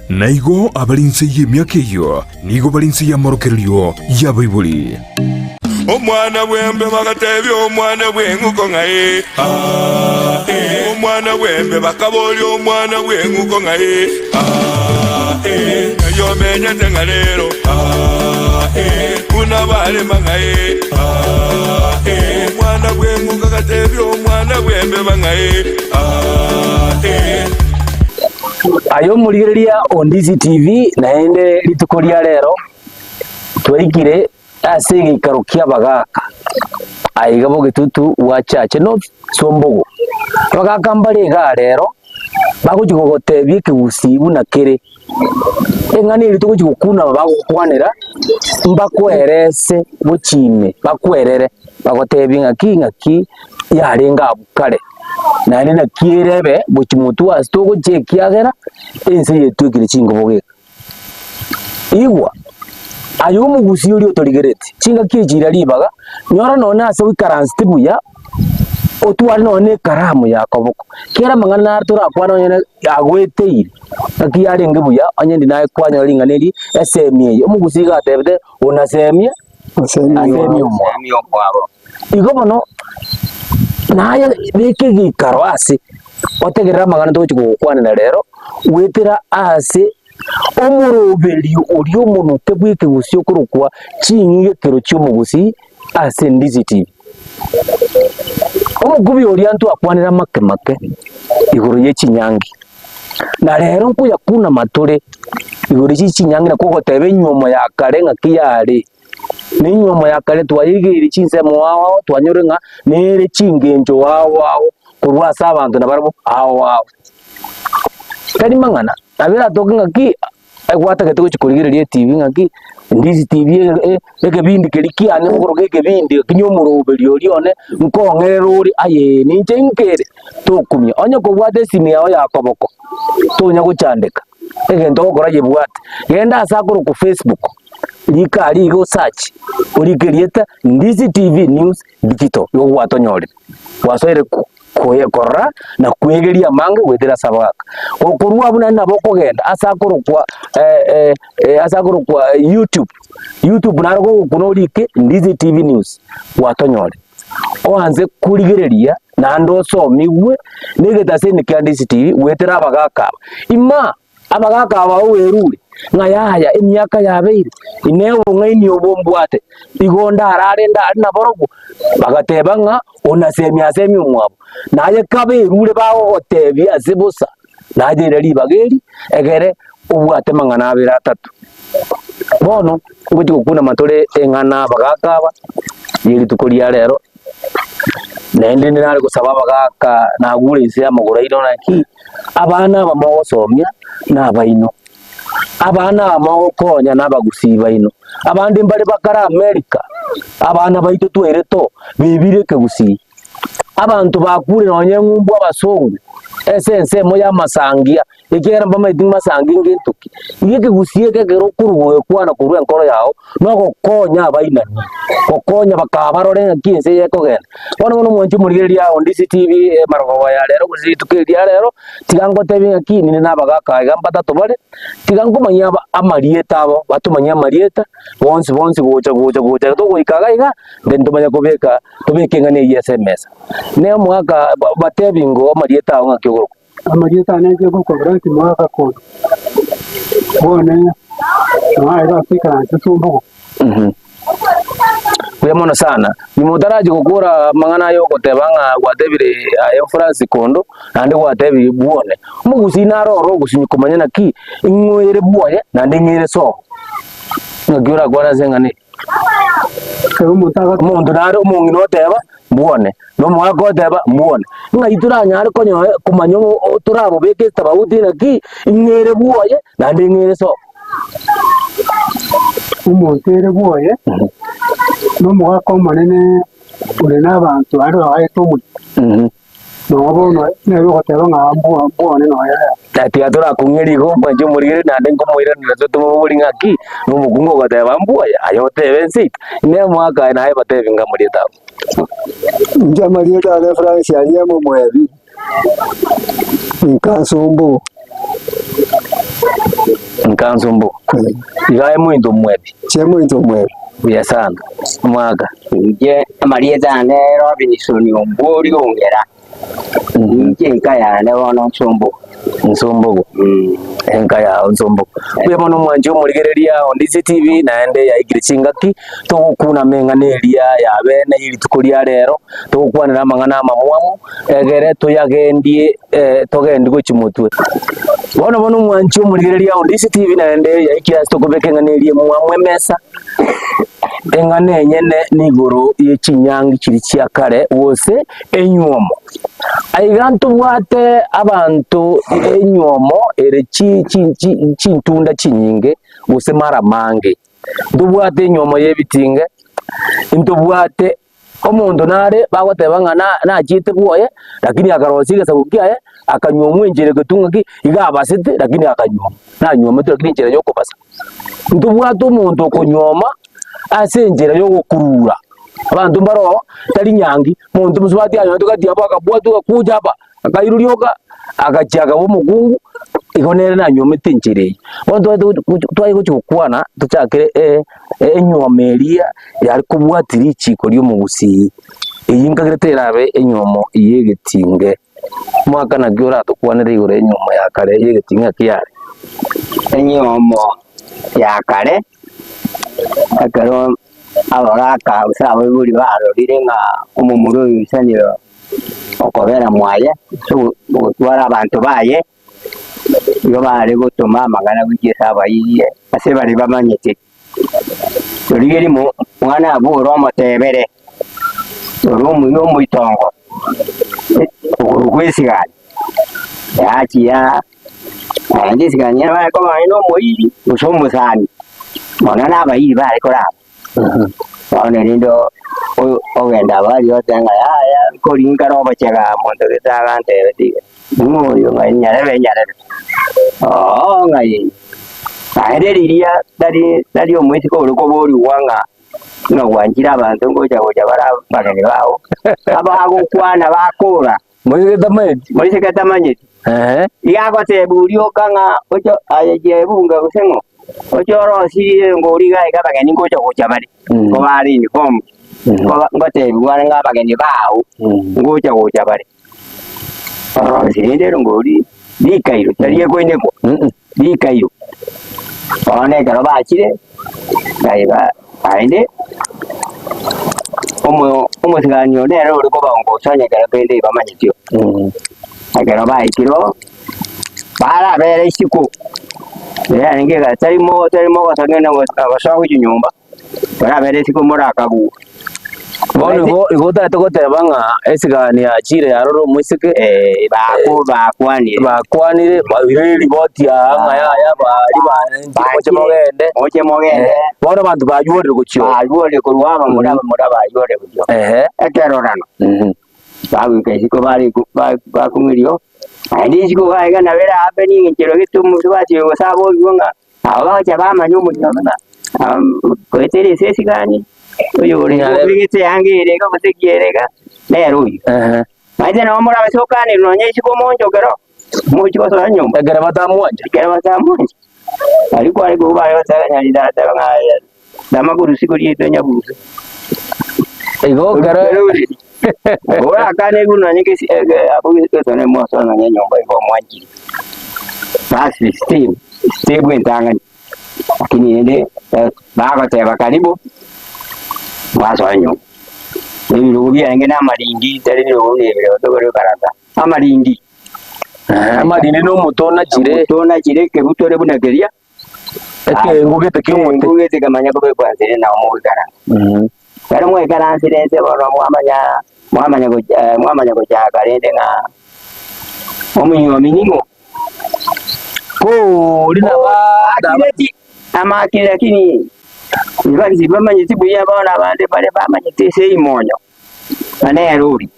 naigo abalinse y'emyaka eyo nigo balinse y'amorokereryo y'abaibuli. Omwana bwembe bagatebya omwana bw'enguko ngaye omwana bwembe bakaboli omwana bw'enguko ngaye eyo menya tenga lero unabalema ngaye omwana bw'enguko gatebya omwana bwembe bangaye ayo muligereria Ondizi TV naende lituko lya lero twaikire ase gikaro kia bagaka aigabo gitutu wa chache no sombogo bagaka mbali ga lero bagujigogotebye kigusibu na kire engani lituko jigukuna bagukwanira mbakwerese buchime bakwerere bagotebye ngaki yarenga bukare nani na kirebe buchimutu asitogo chekiagera ense yetukire chingoboge igwa ayo mugusi uri otoligereti chinga kijira libaga nyora none ase wikaransti buya otwari none karamu yakoboko kera mangana artura akwana nyene agweteire akiyarenge buya anyendi naye kwanya linganeri esemye omugusi gatebete onasemye asemye kwabo igo bono naye beke gikaro ase otegerera magana tochi gukwana rero wetera ase omuroberi ori omuntu tebwike gusyo kurukwa chinye kero cy'omugusi ase Ndizi TV omugubi ori antu akwanira make iguru y'Kinyangi na rero kuya kuna matore iguru y'Kinyangi nako tebe nyoma ya kare ngakiyare ni nyoma ya kare twayigiri chinsemo wawo twanyore nga nere chingenjo wawo kurwa sabantu nabarabo awo kadi mangana abira tokinga ki agwata ketego chikurigirerie TV ngaki Ndizi TV ekebindi keliki ane ngoroge kebindi kinyomuroberi orione nkongerero uri aye ninje nkere tokumya onye ko bwate simi yawe yakoboko tonya guchandika egento gukora yebwate genda asakuru ku Facebook likali go search urigerieta Ndizi TV News Digital yo watonyore wasoire koyekora na kwegeria mange wetera sabaka okurwa abuna nabo kogenda asakuru kwa YouTube narwo kunolike Ndizi TV News watonyore oanze kurigereria na ndo somiwe nigetase ni kya Ndizi TV wetera abagaka ima abagaka bawerure ngayaya emyaka yabeire inewo ngaini obombwate igonda arare ndari na borogo bagateba nga onasemya umwabo naye kaberure bawo otebya zibusa naje reri bageri egere ubwate mangana abira atatu bono nguti gukuna matore engana bagakaba yiri tukoria rero nende nari gusaba bagaka nagure ise amagura ino naki abana bamogosomya nabaino abana amakonya nabagusiba ino abandi mbali bakara America abana baito twereto bibire kegusi abantu bakure nonye ngumbu abasongo esense moya masangia ikera mbama iding masangi ngintuki yeke gusiye kegero kuruwe kwana kurwe nkoro yao no konya abainani kokonya bakabarore nkinse yekogenda ono mwenje murigeria Ondizi TV marwa ya rero guzitukiria rero tigango tebi akini ni nabagaka gambata tobare tigango manya amarieta abo batumanya amarieta bonse gocha to goikagaiga ndendo manya kobeka tobeke ngane SMS ne mwaka batebingo amarieta abo ngakyo amarieta nje gukobra ti mwaka ko bone naira Afrika nsumbugo kuyamona sana nimutaraji kukura mangana yo kotebanga gwatebire ayo France kondo nande gwatebi buone mugusi naroro gusinyikomanya naki ingwere buoye nande ngire so ngagira gwana zengane umuntu naro mungino teba buone no mwako teba buone ngaitura nyari konyo kumanyo turabo beke tabauti naki ingwere buoye nande ngire so umuntu buoye no mwako manene uri n'abantu ari ayeto no bono nero hotelo ngambo bone no ya ati atura kungeri go manje murire nande ngo moira nazo tumo buri ngaki no mugungo gata bambu ayo tevensit ne mwaka na heba tevinga murita nja marita na France ya mo mwebi nkasombo Nsumbugu. Igae mwindu mwebi. Che mwindu mwebi. Buya sana. Mwaga. Nje amalieza ne Robinson Ombori ongera. Nje nkaya ne wono Nsumbugu. Enkaya Nsumbugu. Buya bono mwanje omurigereria on DCTV naende ya igiricingaki tugukuna menganeria ya bene ili tukuria rero tugukwanira amang'ana amamwamu egere tuyagendie togendi gwicimutwe bono mwanje omurigereria on DCTV naende ya ikiasi tukubekenganerie mwamwe mesa engane nyene niguru y'ekinyangi kiri kya kare wose enywomo aigantu bwate abantu enywomo ere chintunda chinyinge wose mara mange ndubwate enywomo yebitinge ndubwate omundu nare bagoteba ng'ana nachite bwoye lakini akarosiga sabukiaye akanywa enjere getungaki igabasite lakini akanywa nanywa lakini enjere yokobasa ndubwate omundu okonyoma ase enjera yo gukurura abantu mbaro tari nyangi muntu musubati anyo tukatia baka bwatu akuja hapa akairurioka akachaga bo mugungu ikonere na nyomete njere bonto twai guchukwana tuchakire enyomeria yari kubwatiri chiko lyo mugusi eyinga gireterabe enyomo iyegetinge mwaka na gyora tukwanire igore enyomo ya kare iyegetinga kiyare enyomo ya kare akaro abaraka usaba buri barorire nga umumuro yisaniro okobera mwaye so gutwara abantu baye iyo bari gutuma amagana gwigesa abayiye ase bari bamanyete riri mu mwana aburo motebere rumu yo muitongo urugwesigani yakiya andisigani abako bayino moyiri usomusani mwana nabayiri bari koraba wane rindo ogenda bari otenga ya koringa roba chega mondo gitagante betiga muyo nganyare ngai ahereriria dari omwisi ko ruko bori wanga no wanjira abantu ngoja bara bagani bawo abagukwana bakura moise katamanyeti igagote burio kanga ocho aye bunga gusengo ochoro si ngori ga bagani ngoja bari ko bari ni kom ko ngote buwanga bagani bawo ngoja bari sirinde ngori dikairo tariye koine ko dikairo one karo bachire gaiba ainde omo siganyo nero ruko bango sonya karo pende bamanyitio agero baikiro para bere isiku ya ninge ga tarimo gasangena abashaho nyumba para bere isiku morakagu Bono igota tokoteba nga esigani achire yaroro mwisike bakwanire babiriri botia nga ya bari oche mogende bono bantu bayore gucyo kurwama muraba bayore gucyo ekerorano babu kesiko bari bakumiriyo andi siko ga na vera happening kero gitumu twati wasabo yonga abacha bamanyo nyama ko etere sesigani oyo ore ngite yangire ko mutekierega lero uyu maite no mura basokane no nyeshi ko monjo gero mucho so nyumba egera batamuanje ariko bayo tsanya ndata ngaya damakuru sikuri itonya buze ego gero ora kane kuno nyike apo to ne mo so no nyumba iko mwanji basi steve ntanga lakini ende bago teba karibu wasonyo nirubi angena marindi tari nirubi otogoro karata amarindi no mutona chire ke butore bunageria eke ngugete kamanya ko kwanzire na mu karanta karo mu karanta rense boro mwamanya ko jakarende nga omunyo miningo ko lina ba amakira kini ibaki bamanyiti buya bana bande bare bamanyiti sei monyo ane ruri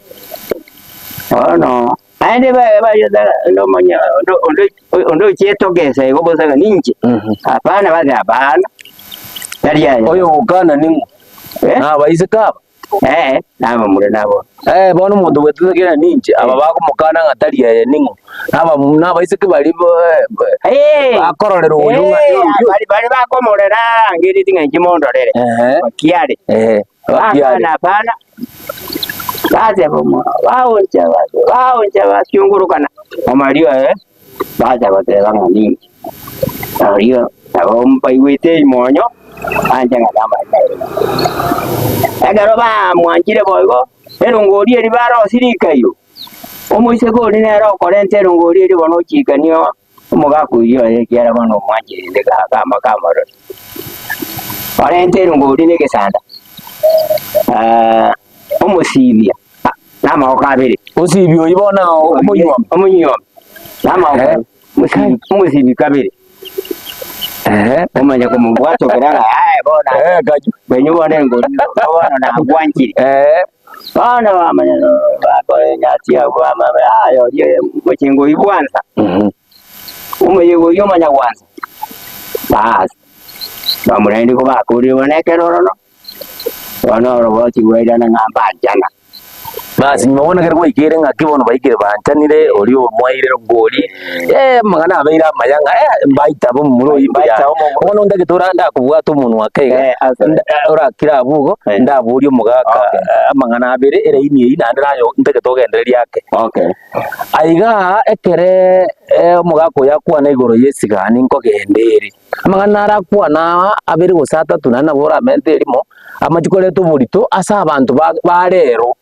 no ande ba yoda ndo manya ndo cheto gesa igobo saga ninje hapana baza hapana tariya oyo ukana ningu na baizeka nama mure nabo bono muntu wetuthikira ninje aba bakumukana ngatari ye ningo naba isike bali akororero uyu bali bakomorera ngiri tinga njimondorere kiare bana baje bomo baonja basyungurukana amario baje batera ngani ario abompa iwete imonyo anja ngama egaro ba mwanjire boygo erongori eri baro sirikayo omuise ko ni nero korente erongori eri bono chikanio omugaku iyo ekiara bono mwanjire ndeka kama kamaro korente erongori ne kesanda omusibia nama okabere osibio ibona omunyo nama omusibi kabere omanya como bwato keranga bona gaju benyo bona ngo bona na bwanjiri bona bamanya bakolenya tia bama ayo ye mchengo ibwanza umuyego yomanya kwanza bas bamurendi ko bakuri bonekero no bona roboti wera na ngamba jana basi nimebona kare kwikire ngakibono baikire banchanire oli omwaire ngoli magana abeira mayanga baita bo mulo baita ono ndage toranda kubwata umuntu wakega ora kira bugo ndaburi omugaka magana abere ereini ina ndayo ndage togendereria yake aiga ekere omugaka yakwa na igoro yesigani nkogendere magana arakwa na abere gosata tunana bora mente erimo amachikoleto burito asa abantu barero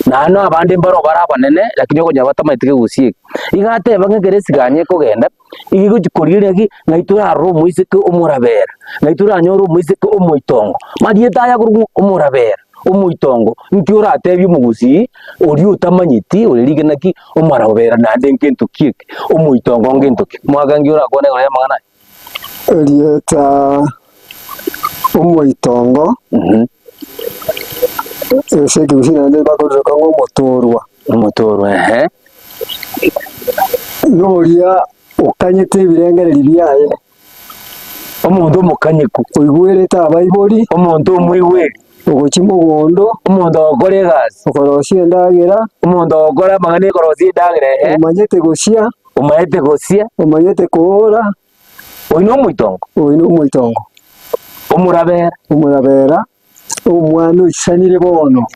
nano abandi mbaro barabanene lakini ko nyabata maitike gusiye igate bangegeresiganye kogenda igigo gikorire ngaitura ro muisike umurabera ngaitura nyoro muisike umuitongo marieta ya guru umurabera umuitongo nkiura atebye mugusi uri utamanyiti urige naki umarabera nande nkintu kike umuitongo ngintu mwaga ngiura kone gore magana erieta umuitongo Seki usina nde bakoze kango motorwa noria ukanyete ibirengere byaye omuntu mukanyiku uyigwereta abayibori omuntu umwiweri ugochimugondo umuntu okore gas ukorosi ndagera umuntu okora magane korosi ndagera umanyete gosia umanyete kuora oyino muitongo umurabera umwana usanire bono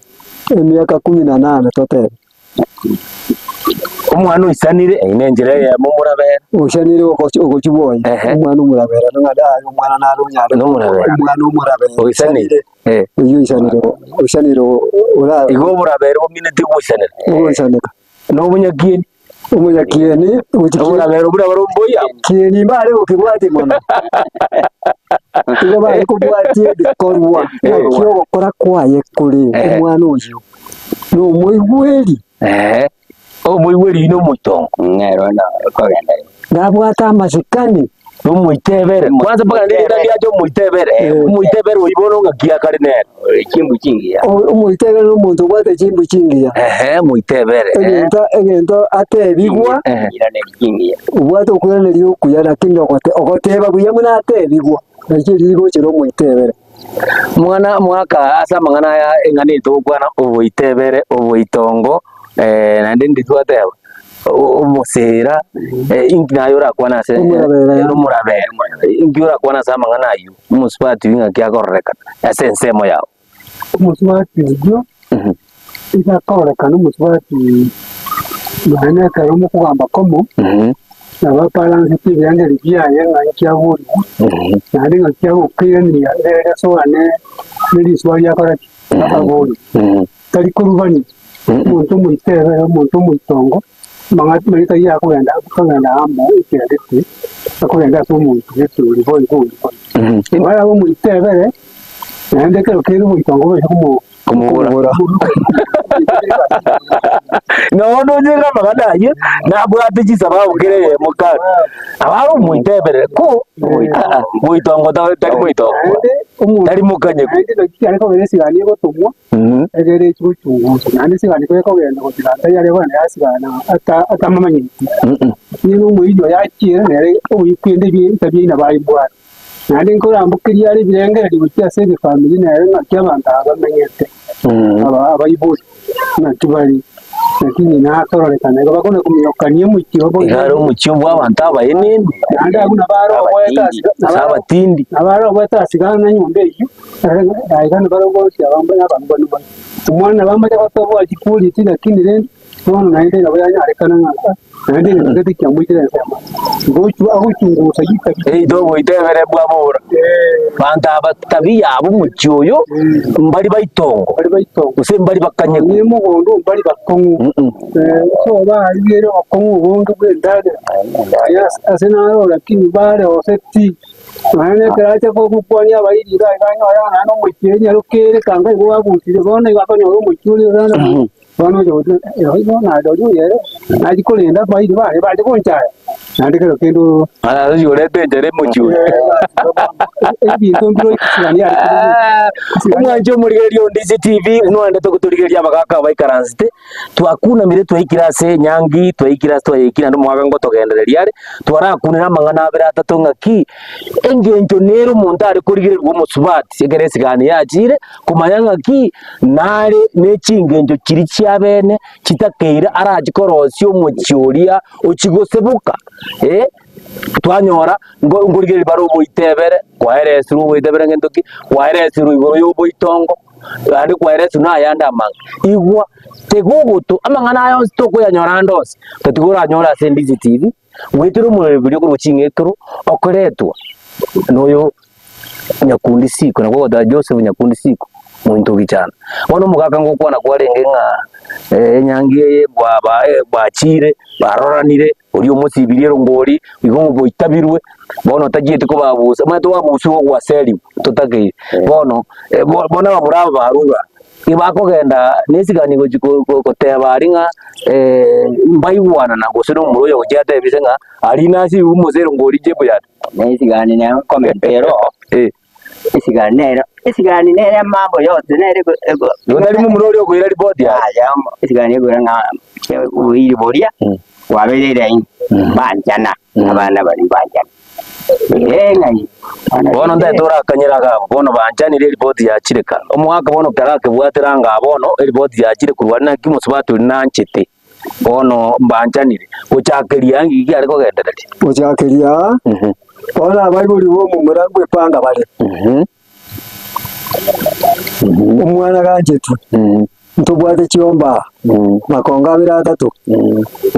emyaka 18 totera umwana usanire inenjere ya mumurabera usanire ugochibonye umwana umurabera ngadayo umwana narunyaro umwana umurabera usanire uyu usanire ura igo burabera ominete usanire no bunyakini umuyakieni umurabera burabara mboya kieni bare ukibwati mwana Iba kubwatie bikorwa kyo gukora kwaye kuri umwana uyu no muigweri omuigweri no muitongo ngero na kogenda ndabwata amazikani no muitebere kwanza baka ndenda byajo muitebere uyibono ngakia kare ne chimbu chingia umuitebere no muntu bwate chimbu chingia muitebere egento atebigwa irane chingia ubwate ukuyana liyo kuyana kinga okoteba buya muna atebigwa nakirigo chiro muitebere mwana mwaka asa mangana ya engani to kwana obuitebere obuitongo nande nditwateba umusera inkinayo kwana se umurabera inkiura kwana sa mangana ayu umuswati winga kyakoreka asensemo yao umuswati byo isakoreka n'umuswati bana karumo kugamba komo abaparanze tibyange byaye ngacyaburi nari ngacyabo kwiyaniya so ane niri swali yakora abori tari kurubani umuntu muitongo mangati marita yako yanda amo ikirete akogenda so umuntu yeturi boy wala bo muitebere nande kero muitongo byo kumubura no nyega magadaye nabwate gisaba ubwire mukara abaro muitebere ko muitongo tari muitongo tari mukanye ariko beresigani ko tumwa egere cyucyungu nande sigani ko yakogenda ko tirata yare bana yasigana atamamanye ni no muido yakira nere uyikwende bi tabina bayibwa nandi nkorambukiria ari birengeri gutia save family na yanga kyabanga abamenyete abayibuli na kibali lakini na atorolekana ngo bakone kumyokanie mukyo bo igaro mukyo bw'abantu abayene nandi aguna baro obwetasi abatindi abaro obwetasi kana nyumba iyo ayigana baro bose abambanya abantu bano umwana bambaye batobo akikuri tina kindi rende none naende ngabo yanyarekana ngaka naende ngati kyamwitira nsema ngochu aho cyungusa yikabi dogo itebere bwabura banta abatabia abo mukyoyo mbali baitongo use mbali bakanye ni mugondo mbali bakongu so ba yero bakongu bondo bwendade asena lakini bale oseti ane karacha ko kupwania bayiri ga ga no mukyenye rukere kanga go bagutire bone bakonyo mukyuri rana bano yo na do yero najikulinda bayiri bale baje konchaya nandikero kendo ara yorete jere mukyo ebintu mbiro kisani ya umwanje murigerio Ndizi TV unwande tukuturigeria bagaka baikaranzite twakuna mire twikirase nyangi twikirase twikira ndo mwaga ngo togendereria ari twarakunira mangana abira atatu ngaki engenjo nero muntu ari kurigirirwa musubati egeresi gani yajire kumanya ngaki nare nekingenjo kiri cyabene kitakeira aragikorosyo mukyoria ukigosebuka twanyora ngo ngurigeri barubo itebere kwaheresi rubo itebere ngendoki kwaheresi rubo yobo itongo andi kwaheresi na yanda amanga igwa tegugutu amangana ayo stoko ya nyorandose tutigura nyora Ndizi TV wetero mu video ko chingekero okoretwa noyo nyakundi siko nako da Joseph nyakundi siko muntu gichana bono mugaka ngo kwana kwarenge nga nyangiye bwachire baroranire uri umusibiriro ngori wigo ngo itabirwe bono tagiye ko babuza mwe wabusi wo waseli tutake bono bona bamuraba barura ibako genda nesiganigo ko tebari nga mbayiwana nago sino muroyo kujata bisenga ari nasi umuzero ngori jebo ya nesigani na komentero isigani nere mambo yote nere ego yonali mu murori ko ira report ya isigani ego nga uiri boria waberere banjana abana bari banjana ngai bono ndatora kanyiraga bono banjanire report ya kireka omwaka bono karake bwateranga bono report ya kire kurwana kimusubatu nanchete bono mbanjanire uchakeria ngi ariko genderere uchakeria ona bayibuli wo mu murangwe panga bale umwana ganjetu ntubwate cyomba makonga abira atatu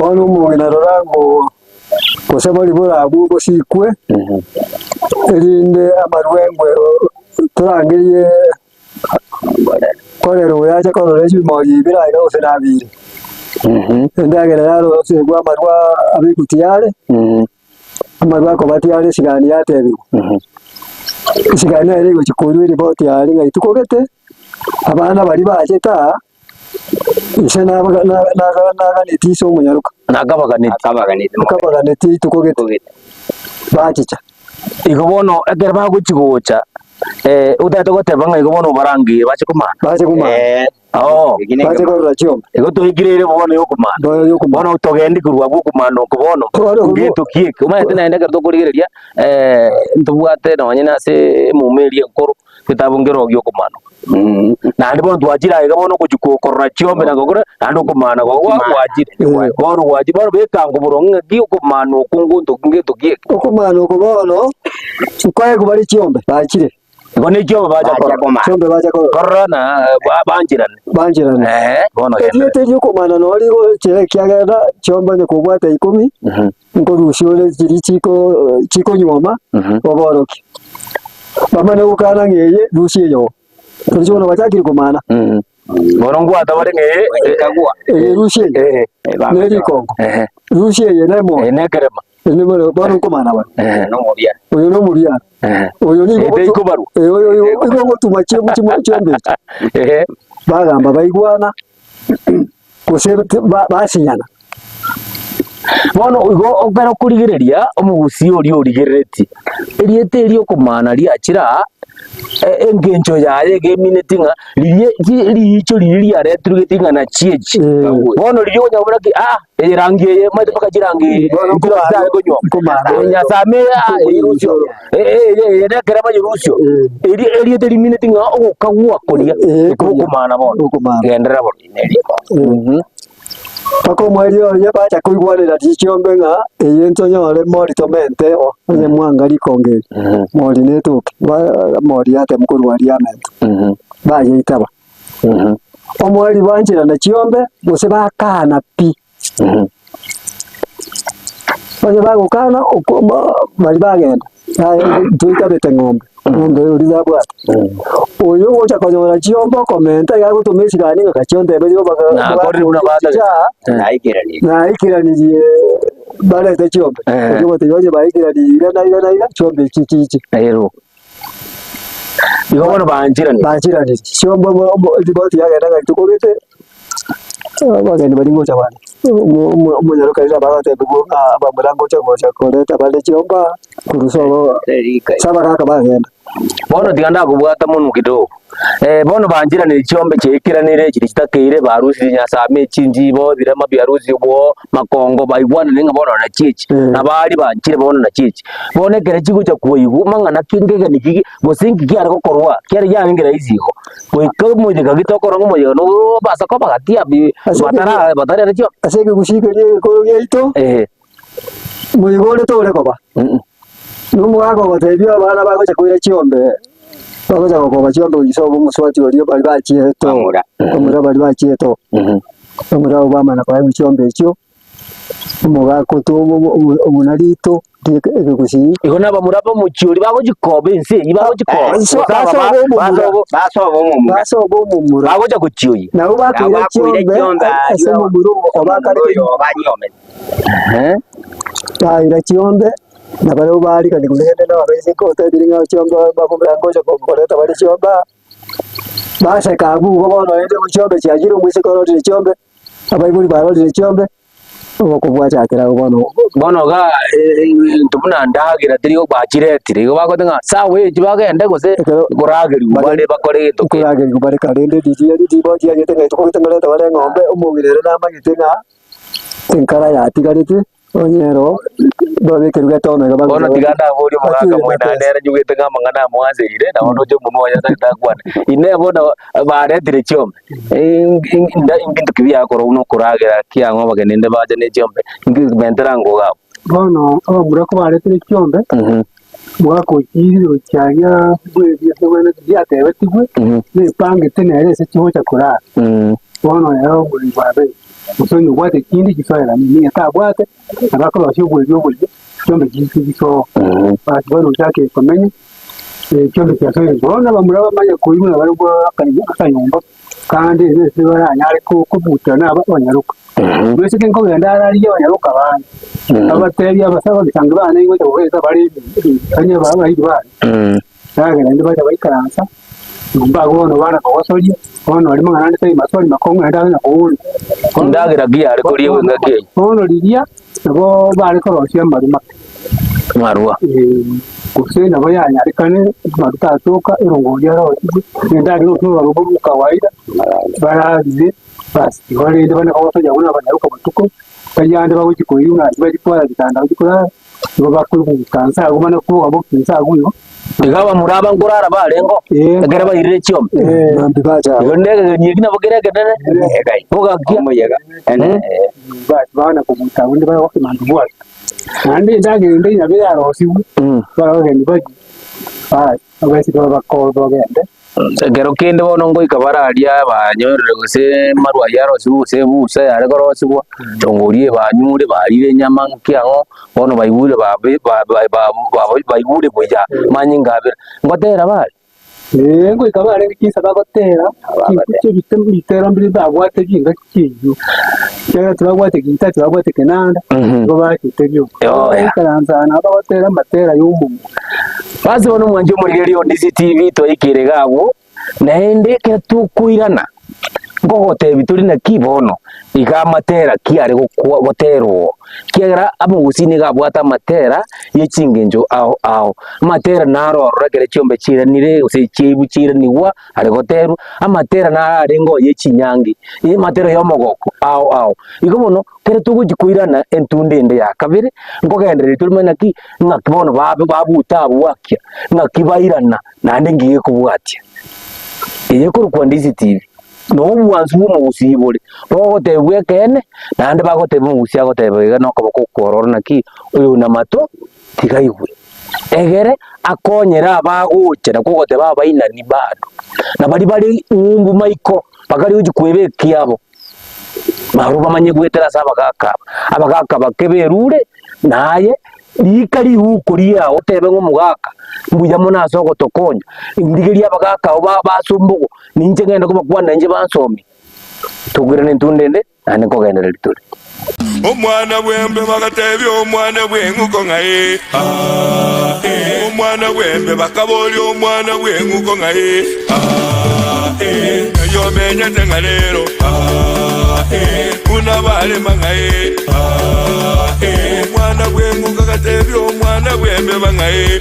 ono umwana rorango kusema libora abugo sikwe elinde amarwengwe turangiriye korero yaje korero y'imoyi biraira osenabiri ndagera yaro segwa amarwa abikutiyale amarwa ko batiyale sigani yatebi sigani ari go chikuru report yali ngai tukogete abana bari baje ta ise naga netiso munyaruka nakabaga neti tukogete bachicha igobono egera baguchigocha utato goteba ngai igobono barangi bache kumana bache korora chombe ego tuhigirire bono yokumana bono utogendi kurwa gukumana okubono ngeto kieke umayete naenda kerto kurigereria ntubwate nonyina se mumerie nkoro kitabungero gyokumana nandi bono twajira ega bono kujukorora chombe nagokora nandi okumana go wajire bono wajire bono bekango buronga gyokumana okungunto ngeto kieke okumana okubono ukwaye kubari chombe bachire Gone kyo baja koma. Chombe baja korora na banjirane. Bono yete yuko mana no ligo chere kyagera chombe ne kubwata 10. Ngo rushole ziri chiko nyoma oboroki. Mama ne ukana ngeye rushiye yo. Tujona bachakiri kumana. Borongo atabare ngeye kagwa. Rushiye. Neri kongo. Rushiye ne mo. Ne kerema. Ne mo bono kumana wa. No muria. Oyo no muria. Oyo ni iko baru. Oyo ngo tumache chombe. Bagamba bayigwana kusebe basinyana bono ugo ogero kurigereria omugusi ori origereti eriete eri okumana ria chira engencho yaye geminatinga licho lilia retrugetiga na chiechi bono liyo nyabura ki rangi ye mate paka jirangi ntira sare gonyo nya same irusyo kera ma irusyo eri eliminatinga okagwa koria kumana bono gendera bono pako mweli oyo bacha kuigwanira chichombe nga eyento nyore mori tomente onye mwangari konge mori netuke mori ate mukuru wali amente baye itaba omweli banjira na chiombe bose bakana pi onye bagukana bali bagenda tuikabete ng'ombe ng'ombe uliza bwata oyo ocha konyora chiombo komenta ya gutumisigani ngakachonde beyo na kori una bata na ikirani bale te chiombe oyo teyoje baikirani na chiombe chichichi ayero igo bono banjirani chiombo diboti yagenda ngatukobete bageni bali ngocha bana umunyaro kaira bagate bugo abamulango cha koleta bale chiomba kurusolo saba kaka bagenda bono tiganda kubwata munu kidogo bono banjira ni chiombe chekiranire kiri kitakeire barusi nya same chinjibo birema byarusi bwo makongo baigwana ninga bono na chichi nabali banjire bono na chichi bone kere chigucha kuyigu mangana kingege nikigi gosingi kyara kokorwa kyara yangira iziho kwiko muje kagitokoro ngomoye no basa ko bagatia bi batara na chio asege gushikerie ko yeito muyigole tole koba numwako batebyo abana bagocha kuira chiombe bagocha koba chiombe uyisobo muswati oliyo bali bachieto omura bali bachieto omura obama kwa chiombe ekyo umugako to umunalito ndikusi igona bamuraba mucyuri bagojikobe nse ibagojikobe basobo mumura bagoja kucyuyi nabo bakwira chiombe ase mumuru obakare baira chiombe na bale ubali kandi kulegenda na abese ko tabiringa chiombe bakumira ngoja ko koleta bali chiombe base kabu bono ende chiombe cyagiro mwise ko rodi chiombe abayibuli barodi chiombe okubwacha akira bono ga tumuna ndagira tirigo bachiretire go bagotenga sawe jibagende gose kurageri bale bakore to kurageri bale kalende diji boji agete ngai to kutengeleta bale ngombe umugirere na magitenga tenkara ya tigarite onyero dobe keruga tono ga bono tiganda bori mugaga mwina nere jugete nga mangana mwanze ire na bono jo muno ya takwana ine bono baretire chiombe ingintu kibya koro uno kuragera kiango bagenende baje ne chiombe ingi benterango ga bono abamura ko baretire chiombe mwako kiri cyanya bwebye sebana byatebe tigwe ne pange tenere se chiho cyakora bono yao muri babe usoni wate kindi kiswahili mimi atabwate abakora bashyubwe byobulye cyombe giso bono cyake komenya cyombe cyasore bono bamura bamanya kuyimwe bari bwo akanyumba kandi ese baranyare ko kubutana abanyaruka mwese kenko genda ari abanyaruka bana abateri abasaba bisanga bana ingo cyobeza bari kanya baba hidwa nagenda ndibaje bayikaransa mbagono bana bawasoje bono ari mangana ndetse masori makongo ndana kuuri ndagira giya ari kuri yewe ngake bono lidia nabo bari ko rosya marwa kusena bayanya arikane maruta atoka irongo yaro ndari no rubo kawaida barazi basi wale ndabana ko basoja una abanyaruka batuko kanyande baguki ko yuna bagitwara gitanda bagikora bakuru kansa agumana ko abo kinsa aguyo digaba muraba ngurara barengo agera bayire chiombe nambi baja yonde nyigina bogera gedane egai boga kiamoyega bana ko mutabundi bari wakimandu bwa andi ndagende nyabira arosibu baragende bagi abasi bakoro bagende gero kende bono ngo ikabararia banyorere gose marwa yaro sibu busa yare goro sibu tongoriye banyure barire nyama nkiango bono bayibure bayibure boya manyingabira ngotera bari ngo ikabare kisa bagotera cyo bitera mbiri bagwate ginga kiyo cyera turagwate ginta turagwate kenanda ngo bakitebyo ikaranzana bagotera matera y'umuntu bazi bono mwanje muri radio DCTV to ikire gabo naende ke tukuirana ngogotebi turi na kibono igamatera kiare goterwo kiagera amugusini gabwata matera yechingenjo ao matera narorora kere chombe chiranire use chibu chiraniwa ari goteru amatera nararengo yechinyangi ye matera yomogoko ao igobono kere tugujikuirana entundende ya kabiri ngogendere turumena ki ngakibono babuta bwakia ngakibairana nande ngiye kubwatia iye kurukwa ndisi TV no mwanzu mu usibore bogote bwekene nande bagote mu usia gote bega no ko korora naki uyu na mato tigaigwe egere akonyera bagochera kugote baba ina ni bado na bali umbu maiko bagari ujikwebe kiabo maruba manye gwetera abagaka bakeberure naye likali hukuria otebe ngo mugaka mbuya muna soko tokonya indigeria abagaka basumbugo ninje ngenda kuba kwana nje bansomi tugirane ntundende nane ko gendera lituri omwana bwembe bagatebi omwana bwenguko ngaye omwana bwembe bakaboli omwana bwenguko ngaye yo menya tengalero kuna bale mangaye omwana bwenguko gatebi omwana bwembe bangaye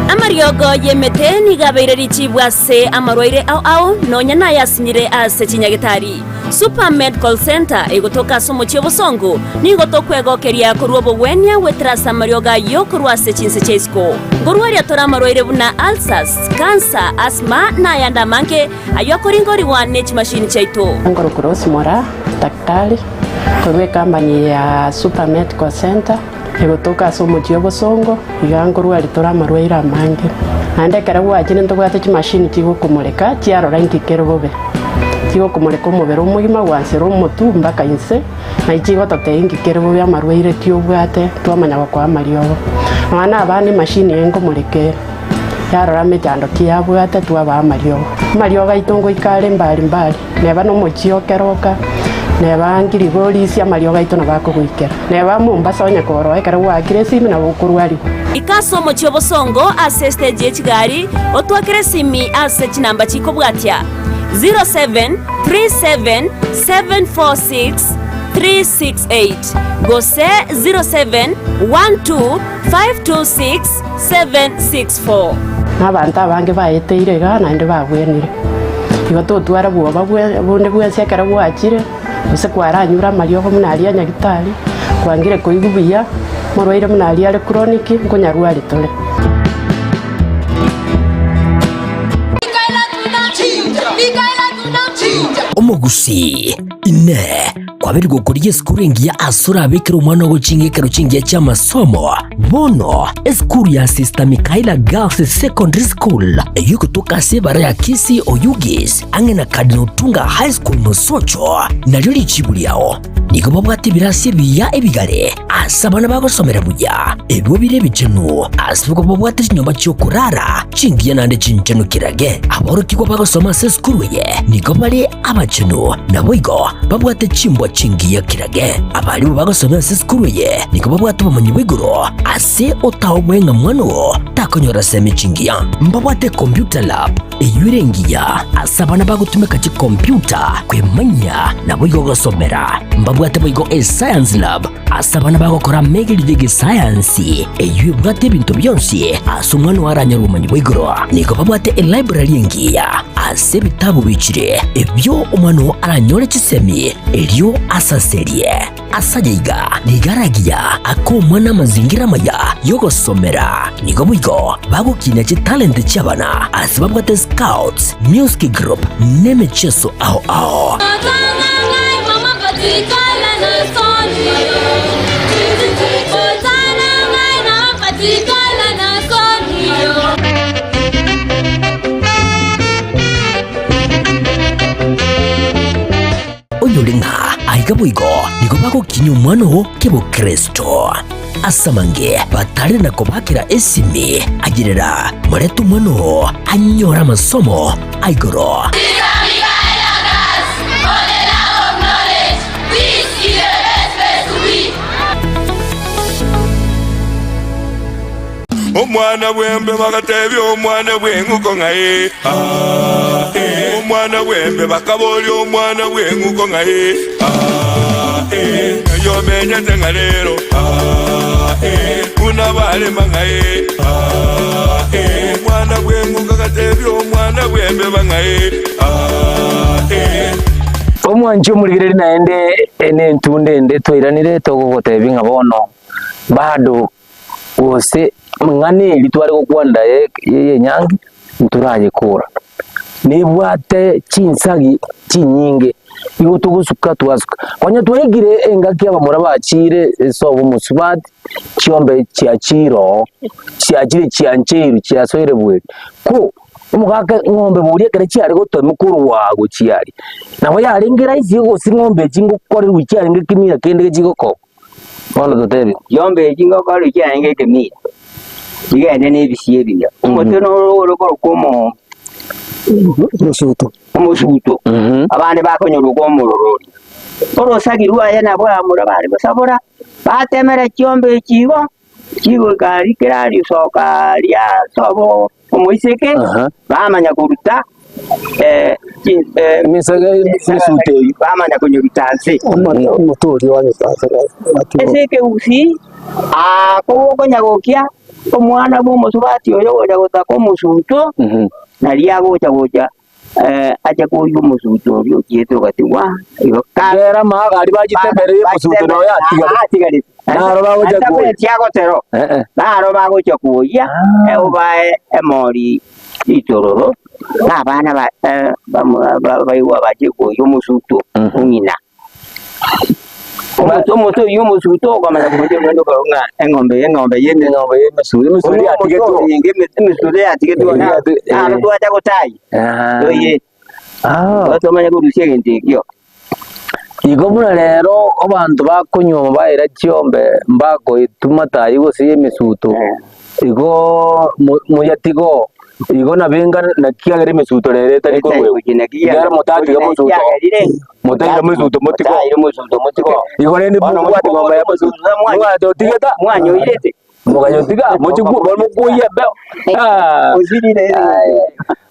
amariogo yemete nigabeire richibwa se amarwaire ao nonya na yasinyire ase chinyagitari Super Medical Center igotoka somo chiobosongo nigotokwegokeria kurwa bowenia wetrasa marioga yo kurwa se chinse chesko gorwaria tora marwaire buna ulcers cancer asthma na yanda manke ayo koringori wa nech machine chaito ngoro cross mora daktari kurwe company ya Super Medical Center igotoka somo chiobosongo igangorwa ritora marwaire amange ande karagwa chine ndogwate chi machine chigokumureka chiarora nkikero bobe tigo kumureka umubero umugima gwansera umutu mbaka inse na ikigo tatengikere bobe amarwaire tiobwate twamanya kwa mariogo abana abandi machine yengo mureke yarora mejando kiabwate twaba mariogo itongo ikale mbali neba no mochio keroka neba ngirigori cia mariogo ito nabako gwikera neba Mombasa onya koro ekara gwakire simi na bukurwari ikasomo chiobosongo ase stage yechigari otwakire simi ase chinamba chiko bwatia 0737746368 gose 0712526764 n'abantu abange bayeteire gana ndi babwenire igo totwara bwoba bunde bwense kara bwakire use kwaranyura mariogo munali anyagitari kwangire koigubiya morwaire munali ale chronic nkonyarwari tole omugusi ine kwabiri gukuriye skuringi ya asura abikira umwana gucingikero cingiya cy'amasomo bono eskuru ya Sister Michaela Girls Secondary School yukutoka sebara ya Kisi Oyugis angena Kadino Tunga High School Musocho naryo lichibuliao niko babwate birasi biya ebigare asabana bagosomera buya ebyo bire bicenu asibuko babwate nyomba cyo kurara cingiya nande cincenu kirage aborokiko bagosoma se skuru ye niko bali abacenu nabo igo babwate cimbo cingiya kirage abali bagosoma se skuru ye niko babwate bamanyi bigoro ase otawo mwenga mwano takonyora semi cingiya mbabwate computer lab eyurengiya asabana bagutumeka ci computer kwemanya nabo igo gosomera mbabwate boigo science lab asabana bagokora megirige science eyubwate bintu byonsi asumwana waranya rumanyi bwigoro niko babwate library yengiya ase bitabu bicire ebyo umwana aranyore kisemi elyo asaserie asajeiga nigaragiya akomwana mazingira maya yogosomera niko bwigo bagukina ci talent cyabana asibabwate scouts music group nemecheso ao oyolenga aigaboigo niko bagokinya umwana kebo Kristo asamange batari nako bakira esimi agirira muretu umwana anyora amasomo aigoro omwana bwembe bagatebya omwana bw'enguko ngaye omwana bwembe bakabolya omwana bw'enguko ngaye yomenyete nga leero kunabalema ngaye omwana bw'enguko gatebya omwana bwembe bangaye omwanji omuligireri naende enentunde ende twairanire togogotebi nga bono bado wose ng'aneri twari gokwanda yenyangi nturayekura nibwate chinsagi chinyinge igo tugusuka twasuka kwanya twegire engaki abamura bachire sobo musubati chiombe chiachiro chiachire chiancheru chiasoire bwe ko umugaka ng'ombe buriye kare cyari goto mukuru wago cyari nawe yarengira izigo si ng'ombe jingo kore wicyari ngekimira kende gikoko wano dotebe yombe jingo kore cyari ngekimira igende n'ebisiye biya umuto n'urugo rukomo umusuto abandi bakonyura ugomo rurori orosagirwa yana bwamura bari basabora batemera cyombe kigo kari kirari soka lya sobo umuiseke bamanya kuruta misaga misute bamanya kunyurutanse umutori wanyu eseke usi ko konyagokia omwana bw'omusubati oyo goja gotaka omusuto nalya goja aja kuyu musuto oyo kieto gatiwa iyo kera maga ali bagitemereye musuto nawe atigali naro bagoja kuya tiagotero naro bagoja kuya obae emori itororo n'abana baiwa baje kuyu musuto unyina umuto y'umusuto kwamaza kujya mwendo karonga engombe yende mesuri atigeto mesuri atigeto na tuacha kotai oye batomanya kurushye ntikyo igomura rero abantu bakonyoma baira cyombe mbako itumata igo siye misuto igo muyatigo igo nabenga nakiagere misuto rero tariko wewe yara motati ga musuto motati musuto motiko igo ni bwati ngomba ya musuto mwato tigeta mwanyo irete muganyo tiga mochiku mukuye be uzirire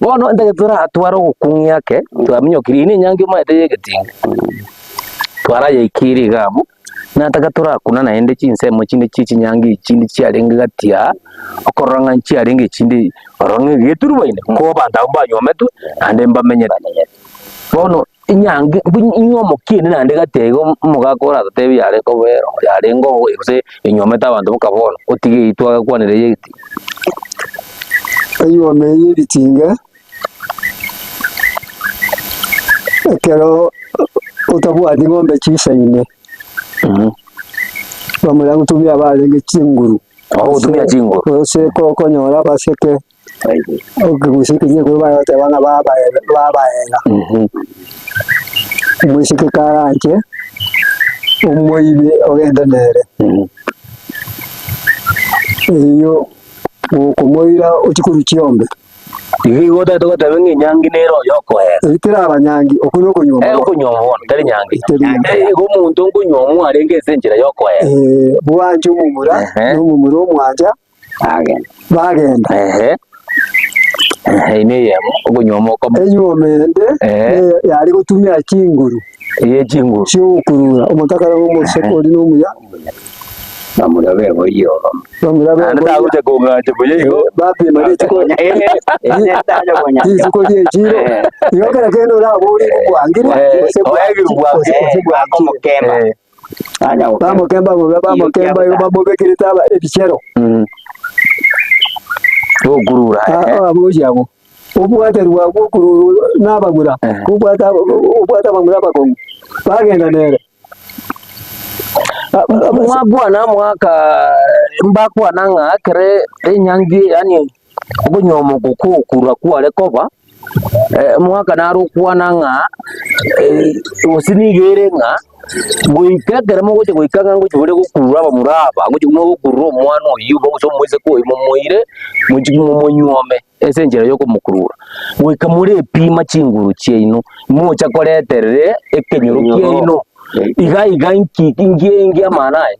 bono ndage tura atwaro gukungi yake twamenyo kirine nyange maite yegetinga twara yekiri gamo nataka tura kuna naende chinsemo chinde chichi nyangi chindi chiarenga gatia okoranga chiarenga chindi oronge geturu baine ko banda banyometu ande mbamenye bono inyange inyomo kine nande gatego mugakora tatebi yare ko bero yarengo ose inyometa abantu mukabona utige itwa kwanire yeti ayo meyi bitinga kero utabuati ng'ombe chisaine bamura gutumia barenge chinguru gutumia chinguru ose konyora baseke okugusike ko bayote bana babaenga musike karanje umwoyibe ogenda nere iyo kumoira ukikuru cyombe igigo tato tabengi nyangi nero yokohera itira abanyangi okuno kunyoma okunyoma tari nyangi ego muntu ngunyoma arenge senjira yokohera buwanje umumura n'umumuro omwanja bagenda ineyemo okunyoma ko enyomende yari gutumya kinguru chinguru cyukurura umutakara w'umusokori n'umuya bamurabe boyo anda uje kungaje boyo bapi mari chiko chiko chiro yokera kendo la buri kuangiri bamukemba yo bamubekirita ebichero ogurura abujabo ubwate rwagwo kururu nabagura ubwata bamura bakongo bagenda nere mwagwana mwaka mbakwana ngakere enyangi yani okunyomo kukura kwale koba mwaka narukwana nga osinigere nga gwikagera mo gote gwikanga ngo kibure gukurura bamuraba ngo kigumo gukurura omwana oyu boso mwese ko imumuire mu nyome esenjera yo kumukurura gwikamure pima chinguru cyino mucha koreterere ekenyuru cyino iga ingi amanaye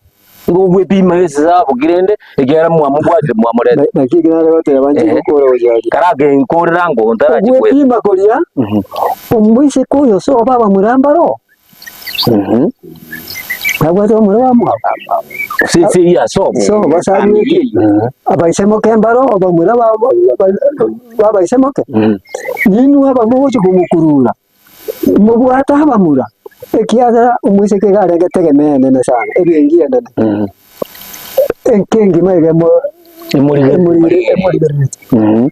ngo gwepima esa bugirende egera mwamubwatire mwamurete nakigina rero tebanje gukora ojaje karage inkorera ngo ndaraje gwepima koria umwise kuyo so baba murambaro Agwato muramu si ya so basabi abaisemo kembaro abamura baba isemo ke ninu abamucho kumukurura mubwata abamura ekiaza umwise ke gare gategemene nene sana ebengiye nene enkengi mwegemo emuri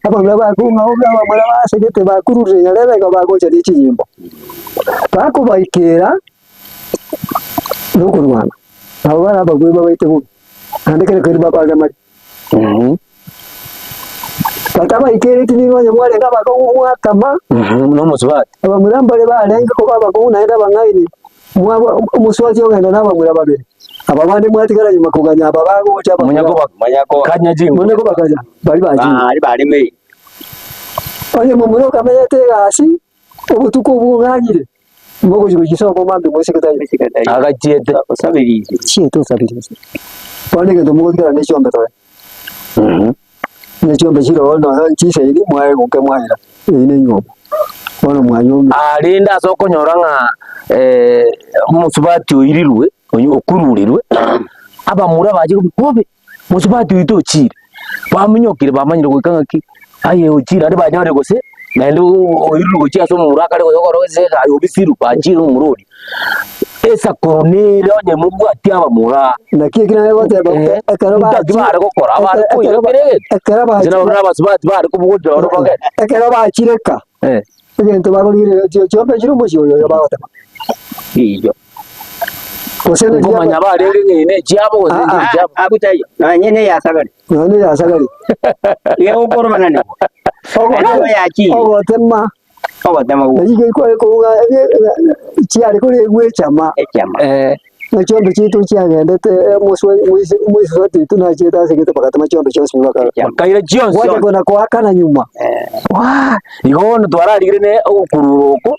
abamura bakunga abamura basegete bakurure yarebe ko bagocha n'ikiyimbo bakubaikera nukurwana abo bari abagore babaite bubi kandi kare babaga mari batabaikere tinirwanya mwale ngabako mwatama no musubati abamurambale balenga ko babako naenda bangaini umuswati ogenda n'abamura babiri ababandi mwatigara nyuma kuganya ababago cyaba munyako kanya jingo munyako bakaja bari me oye mumuro kamete gasi ubutuko bunganyire Mogo jigo gisoko mambe mwese kataye agachete sabirize chieto sabirize pone ke tomo kira ne chombe to ne chombe chiro no chise ini mwae ko kemwaira ine nyomo bona mwanyo alinda soko nyoranga musubati oyirirwe okururirwe abamura baje kubobe musubati wito chire bamenyokire bamanyire kwekanga ki aye ochira ari banyore gose nendo oyirirwe chiaso muraka ari koyorose ayo bisiru bajire umurori esa koronere onye mubwati abamura nakiye kina bote akara ba gukora abari kuyobere akara ba jina basubati bari kubugo oro bage akara ba chireka egento bagolire chombe chiro mushyo yo bagota iyo osene kumanya barere ngene cyabo cyabo abutayo nanyene yasagari iyo ukoro manane ogo yaki ogotema yige ko cyari kuri gwechama na chombe chitu cyagendete muswati tunacheta segete bakatama chombe cyose mubaka kaira cyose waje kona kwa kana nyuma ihono twararigire ne okururuko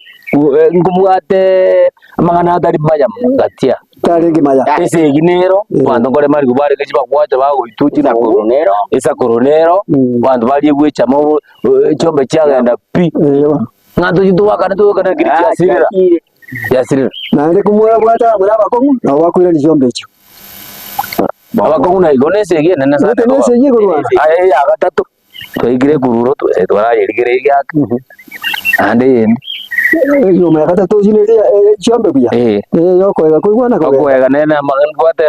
ngumwate amangana atari maya gatia tarengi maya ese ginero kwando ngore mari kubare kechi bakwaje bago ituti na koronero esa koronero kwando bari gwechama chombe cyagenda pi ngato yitwa kana kiri yasirira nande kumura bwata buraba ko nawakwira ni chombe cyo abako na igonese giye nana sa nese giye kurwa aye ya gatatu twigire kururo twarayirigire yake ande yo me gatatu jine chombe kuya yo kwega kuigwana kwega nena magan bwata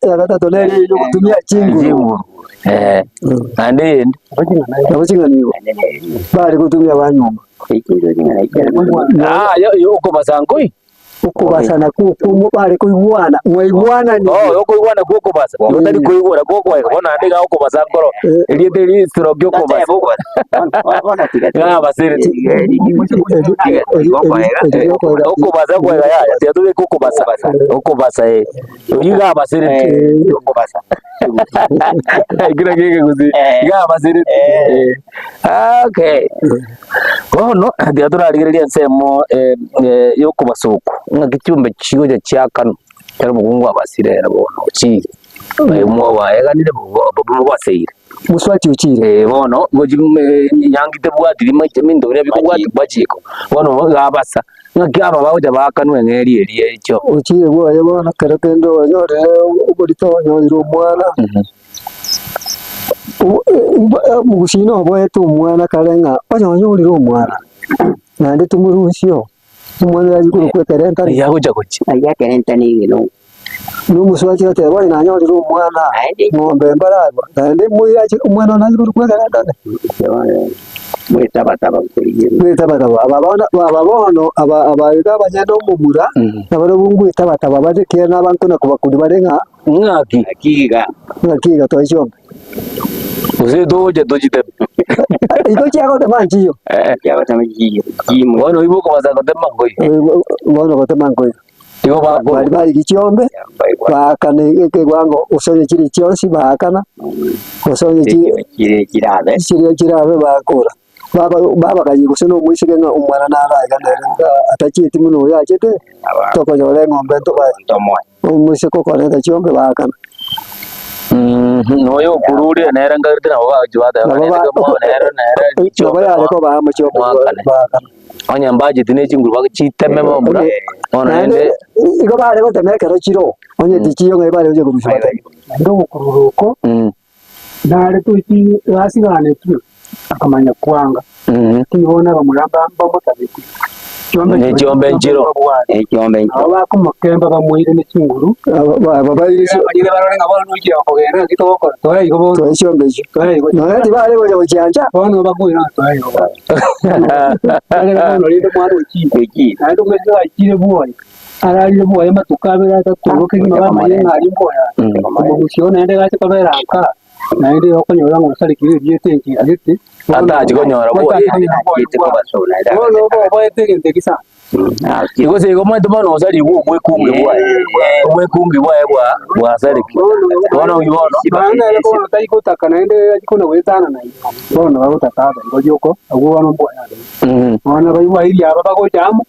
ya gatatu nere yo kutumia chingu ande abachinga niyo bari kutumia banyuma yo uko basangoi uko basana kuko bari kuigwana mwaigwana ni uko igwana kuko basa yo ndari kuigwana kuko bona ndiga uko basangoro eliye stroke uko basa ya basiri uko basa kwa ya tuwe uko basa yiga basiri uko basa kira kuzi yiga basiri okay no dia turarigiriria nsemo yo kubasuku ngakicyumbe kigoje cyakano cyari mugungu abasirera bona uki mwo bayeganire bo basire muswati ukire bono ngoji nyangite bwati mindo bire bikubwati bajiko bono gabasa ngakaba baje bakanwe ngeri eri cyo ukire bo yabona karakendo yore uburito nyoro umwana mugusino boyetu umwana karenga onyonyurira umwana nande tumurusyo umwana yazikuru kwekerenta yagoja gochi ayakerenta ningino numuswati ate boye nanyurira umwana ngombe mbaraba nande muyaje umwana nazikuru kwekerenta mwetabata ababono abayiga abanyendo mumura abaro bungu itabata babaje kera nabantu nakubakuri barenga ngakiga toyombe uze doje dojite iko cyako tamanjiyo cyako tamanjiyo kimu wono ibuko bazako temangoi wono ko temangoi iko bako bari gicyombe bakane ke gwango usonye kiri cyonsi bakana usonye kiri kirabe bakora baba kayiguse no mwisige nga umwana naraga nera atachiti muno yachete tokonyore ng'ombe umwise kokoreta chiombe bakana noyo kururi nera ngarite nabo bajwada nabo yareko bahama chiombe bakana onyambaje tine chinguru bakiteme bombura ona ende iko bare gotemekero chiro onye tichiyo ngai bare uje kurusha ndo kururuko nare tuti wasigane tu akamanya kwanga tibona bamuramba bamutabiti Chombe njiro aba kumakemba bamuire ne chinguru babaire bagire barone ngabo nukira kogera kitoko toye igo toye chombe no ati bare boje bochanja bono bakuira toye igo ale bono linde mwana uchi ando meza achire buoni ararire buoni matukabera taturoke ngaba ngari mboya mubusiona ende gache kabera aka naende okonyora ngosari kire byetenki agiti anda chikonyora buoni kitiko basona no boye tege kisa iko se iko mwanto bano osali umwe kumbi bwa sali bona uyibono banga le bono tai kutaka naende achikona wetana na bono bakutaka ngojoko agubana mboya bona bayiwa iri aba bagojamu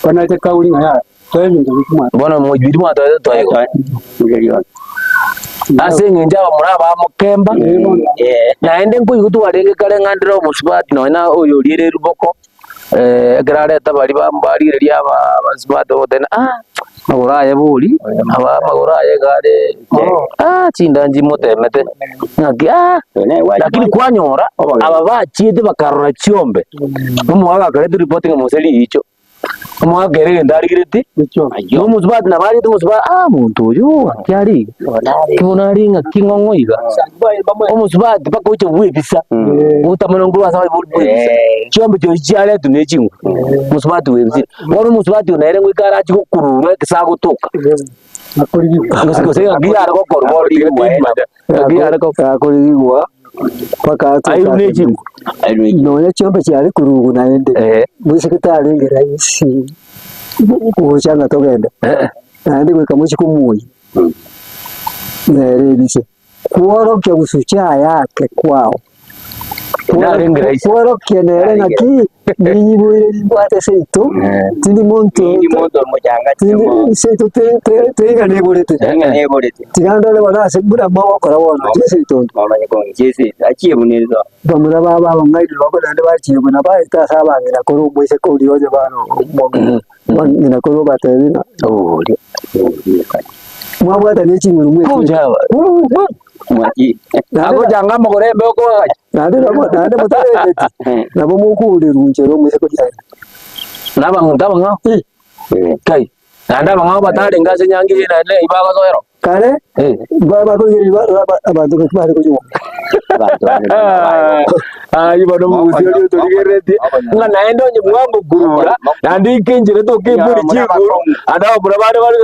bona tekauli ngaya toye bintu bikuma bona mujiri mwa toye asenge njaba muraba mukemba naende nkuyutu warenge kale ngandira musibati noina oyo lire ruboko grareta bari bambarire lyaba basibado then maguraye buri aba maguraye gare chindanji motemete ngaki lakini kwanyora aba bachide bakarora chiombe umwaga kare reporting museli hicho umwaga kare ndarigireti no musibati nabari tu musibati muntu uyu kyari kibonari ngakingongwiga umusibati bakoche webisa utamanonguru asaba webisa chiombe cyo cyale tunechingu musibati webisa wari musibati unaere ngwikara chikukurura kisagutuka Ngosiko gira ko korwori gira ko kuriwa paka ayu nechingu no chiombe cyari kurugu naende musikitari ngera isi kuchanga togenda naende kwikamuchi kumuyi nerebise kuorokya gusucha yake kwao kuorokya nere ngaki ninyibure limbate seito tindi monto mujanga tindi seito tenga neborete tigandole bana sebura mawo kora wona seito mama nyiko ngisi achiye bunirizo bamura baba bangaidi bako nande bachiye bana ba ita saba ngina koro mwese ko uriyoje bano ngina koro batebina mwabwata n'ekinguru mwe kujawa mwaki ako janga mogorembe oko nande mutareti nabo mukuri runjero mwese ko cyane ndabanga kai ndabanga batari ngaze nyangire nane ibaga zoero kare baba ko yiri abantu ko bari ko yo ibano muzio togereti nga naendo nye mwangu gurura nandi kinjire to kiburi chiguru anda burabare bari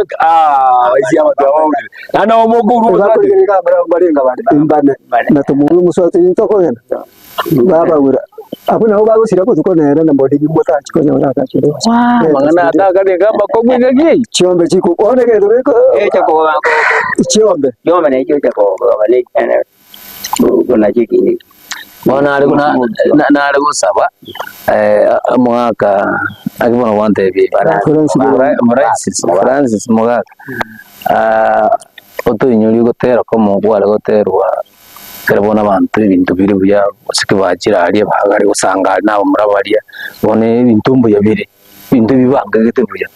isi abatwa ana omuguru bari barenga bari imbane natumuru muswati ntoko yena baba gura abuna ho bagusira ko tukonera na mbodi gimota chikonya ora chiro mangana atakarenga bakogwe gagi chiombe chiku oneke doreko chako chiombe yoma ne chako bale kana kuna chiki bona ari kuna na ari gusaba mwaka akibona wante bi Francis mwaka otunyuri gotera ko mu gwara goterwa karabona abantu ibintu biri buya usike bakira ari bahagari gusanga nabo murabaria bone ibintumbu yabire bintu bibanga gitebuya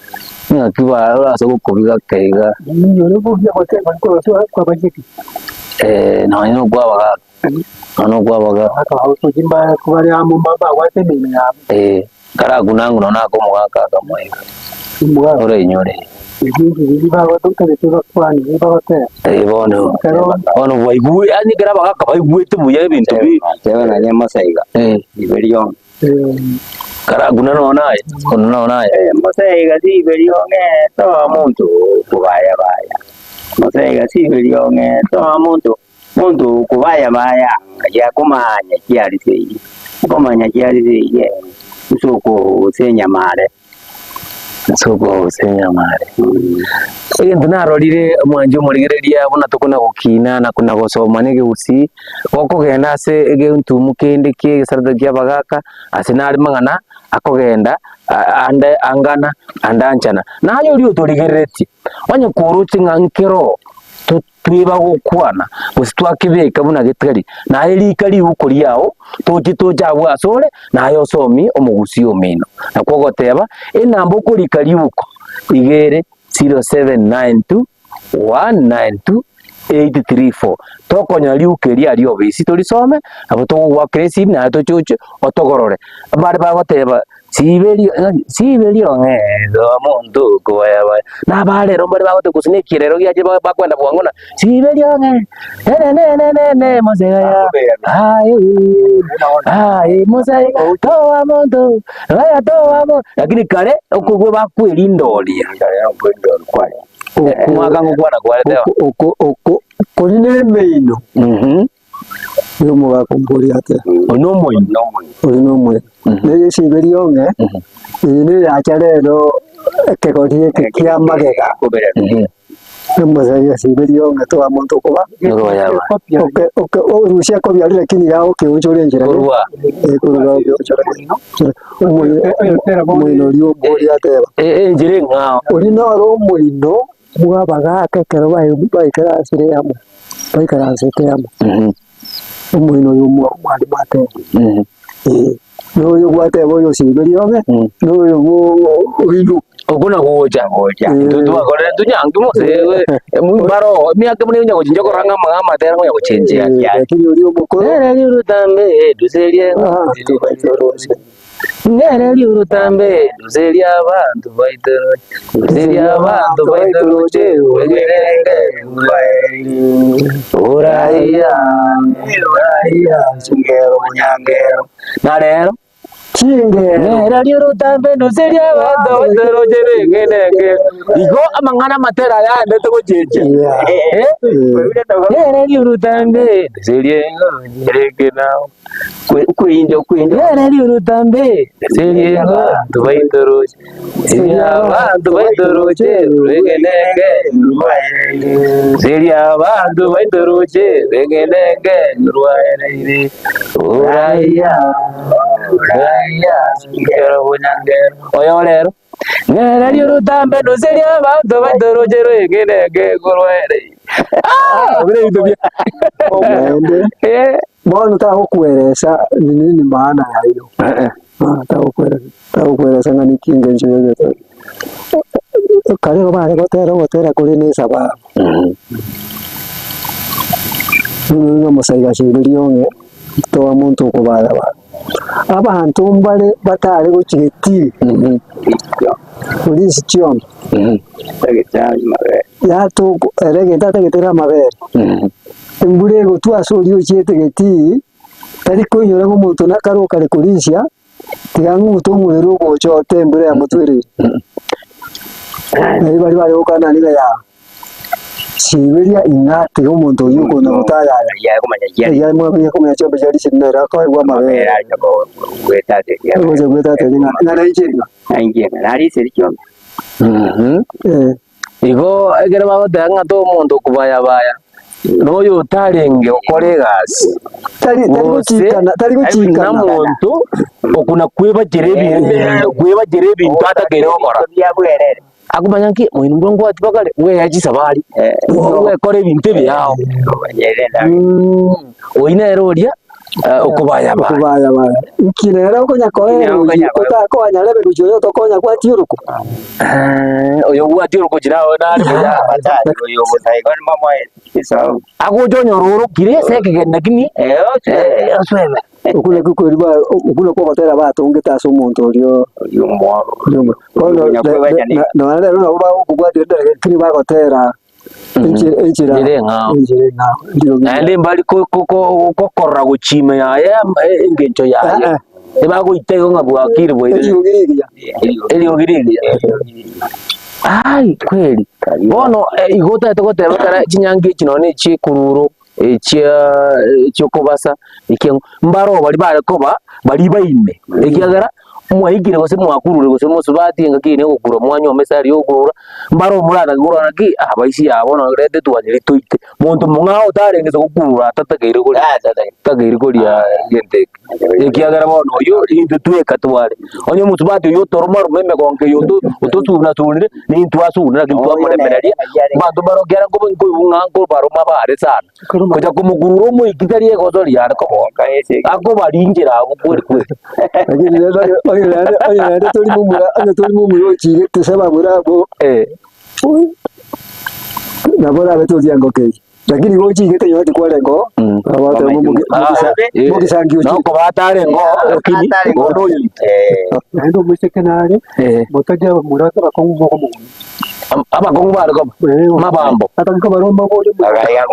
ngakiba araso gukubiga kaiga nyore buvya gotera ko kwa bajiki nayo gwabaga ano gwabaga aho jimba kubari amu baba watemene ya karagunangu nona ko mwaka kamwega ore nyore ibindi biri baba tukabetera kwani baba te bono waigu yani garaba ka waigu tebuya ibintu bi tebana nyama saiga iberiyo karaguna nonaye masaiga si iberiyo to muntu kubaya baya masaiga si iberiyo to muntu kubaya baya ya kumanya kiari sei kumanya kiari sei usoko senya mare soko usenya mare egento narorire mwanje murigereria bona tukuna gukina na kuna gusoma nige usi okugenda ase egentu mukende ki gisarada kia bagaka ase nari mangana akogenda ande angana andanchana nayo rio turigeretie onye kuruti ngankero twiba gukwana gusitwakibeka buna gitari na erikari ukuri yao tuja bwasore nayo somi omugusi omino na kwogoteba enamba ukurikari uko igere 0792 192 834 tokonya liukeria rio bisi tulisome abo tugwa kresi na tuchuchu otogorore bari bagoteba siberio ngedo muntu kwaya na bale rombere bagote kusine kirero giaje bakwenda bwangona siberio nge ne mozaya ai mozaya toa muntu aya toa mo lakini kare okugwe bakwirindoria kumwaga ngukwana kwaletewa Kuline meino. Yo muga kumburi ate. Onomo. Ne siberio nge. Ni acharero ke kodie ke kia magega. Mozaya siberio nge toa muntu kuba. Okay, Rusia ko byari lakini yao ke unjore njira. Kurwa. Kurwa Muino rio mburi ate. Njire ngao. Uri no ro muino. Muga bagaka kero baikara asire yamo. Baikara asite yamo. Umuino yumo mwali mate. No yugwate boyo siberio nge. No yugo okuna goja ndu bakore tunyangi mose baro miaka mune nyago njoko ranga magama tera nyago chenjia lakini uri omoko nere urutambe duserie nere urutambe duserie abantu baitero duserie abantu baitero je wegerenge uraiya singero munyangero na rero nera urutambe duserie abantu baitero je wegerenge igo amangana matera ya ndete kujeje nera urutambe duserie wegerenge nao kwinjo nera urutambe duserie abantu baitero duserie abantu baitero je wegerenge duserie abantu baitero je wegerenge ruwaire uraiya singero bunyangero oyo rero nera urutambe duserie abantu baitero je wegerenge ruwaire Mbona nataka kueleza ni nini maana ya hiyo? Nataka kueleza ngani kinga nje yote. Kale baba gotera kuri ni saba. Ngo musaiga shibirio nge toa muntu kubara ba. Abantu mbale batari gukigiti. Polisi chion. Ya to erege tata getera mabere. Mbure gutwa sori uchiete geti tari kunyura ngo muntu nakaruka rekurishya tigangu muntu mwero gochote mbure ya mutwiri bari okana niga ya siberia ingate umuntu yuko na utaya ya kumanya ya mwa kumanya chobe jari sinera ko wa mabere ko wetate ya wetate na naijinga nari serikyo igo egere bagotanga to muntu kubaya baya noyo utarenge ukore gasi tari gucikana muntu okuna kweba jerebi ntata gero kora akumanya nki mwini mbongo ati bakale we yaji sabari we kore bintu byao oina eroria okubaya ikinera okonya koero otako anyalebe rujoyo tokonya kwa tiuruko oyo gwa tiuruko jirao nari oyo mutaigon mama eso agojonyo roro kire sekigenda kini aswebe ukule kuko kwa batera bato ungetaso umuntu orio yumo no ale no ba kugwa dire kiri bagotera injira nende mbali kokora guchima ya ngencho ya ebago itego ngabwakiri bwe eliogirigia ai kweli bono igota tokoteba kara kinyangi kinone chikururo ekya chokobasa ikengo mbaro bali bare koba bali baime ekiagara mwaikire gose mwakurure gose musubati ngakine gukura mwanya omesari yokurura mbaro murana gukura naki abaisi yabo no rede twanyiri tuite muntu mungao tarengeze gukurura atatageire kuri tageire kuri ya gente ekiagara bono yo inde tueka tware onye musubati yo toroma rumeme konke yo ututuna tunire ni twasuna kintu amuremereria bantu barogera ngo ngango baroma bare sana kuja kumugururo mu ikitariye gozori yar ko ako baringira gukuri kuri lakini oye tuli mumura chire tusaba burabo na bora beto yango ke lakini go chire te yote kwa lengo abata mu kisangio no ko batare ngo kini ngodo ndo musekenare botaja murata bakongo ko mu abakongo barako mabambo atanko baromba ko agaya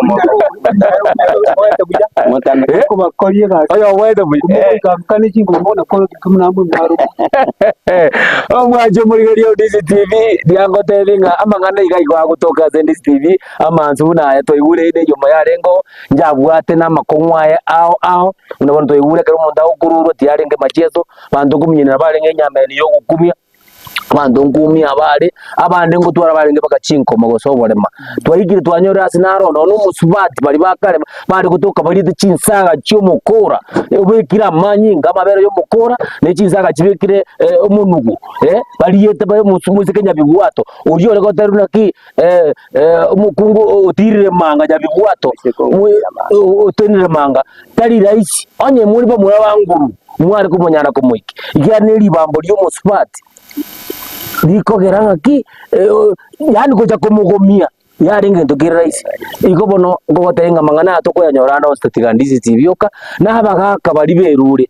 ko bakoriye ga ayo wede bu kamkani chingo mbona ko kumnambu maro omwaje muri radio DCTV diango telinga amangana igaiwa gutoka DCTV amanzu na toigure ine yoma yarengo njabwate na makongwaye ao unabona toigure kero munda ukururo tiarenge machezo bantu kumnyina barenge nyameni yo gukumya bantu ngumi abare abande ngo twara barenge bakachinko magosoborema twayigire twanyora sinaro no musubati bari bakare bari gutuka bari cinsaga cy'umukora ubikira manyinga amabere yo mukora ne cinsaga kibikire umunugu bari yete bayo musumuzike nyabigwato uriyo rego taruna ki umukungu utirire manga nyabigwato utenire manga tari raisi onye muri bo murabanguru mwari kumonyana kumwiki igane libambo lyo musubati diko geranga ki yani koja kumugomia yari ngento kiraisi iko bono ngo tenga mangana atoko yanyorana ostatigandizi tibyoka na bagaka bari berure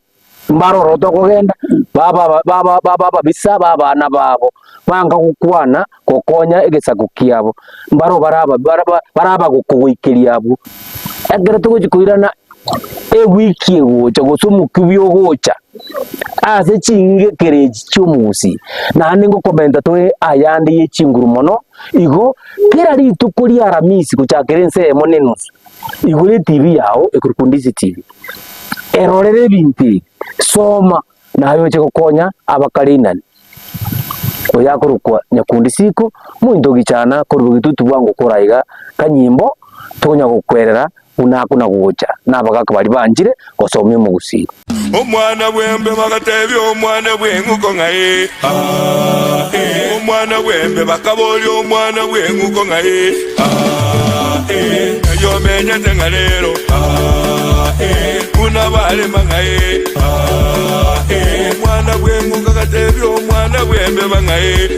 mbaroro to kugenda baba bisa baba na babo banga gukwana kokonya egesaku kiabo mbaro baraba gukuwikiria abo agere to gukirana wiki gocha gusumu kibyo gocha ase chinge kereji cyumusi nane ngo komenta to ayandi yechinguru mono igo kera ritu kuri aramisi kuchakerense monenus igure TV yao ekurukundisi TV erorere binti soma nayo che gukonya abakarinani oyakurukwa nyakundisiko muindo gichana kurugitutu bwangu koraiga kanyimbo tonya gukwerera unakuna gucha nabagaka bari banjire gosomye mu gusira omwana bwembe bagatebya omwana bwenguko ngaye omwana bwembe bakaboli omwana bwenguko ngaye yo menya tengalero una bale mangaye omwana bwenguko gatebya omwana bwembe bangaye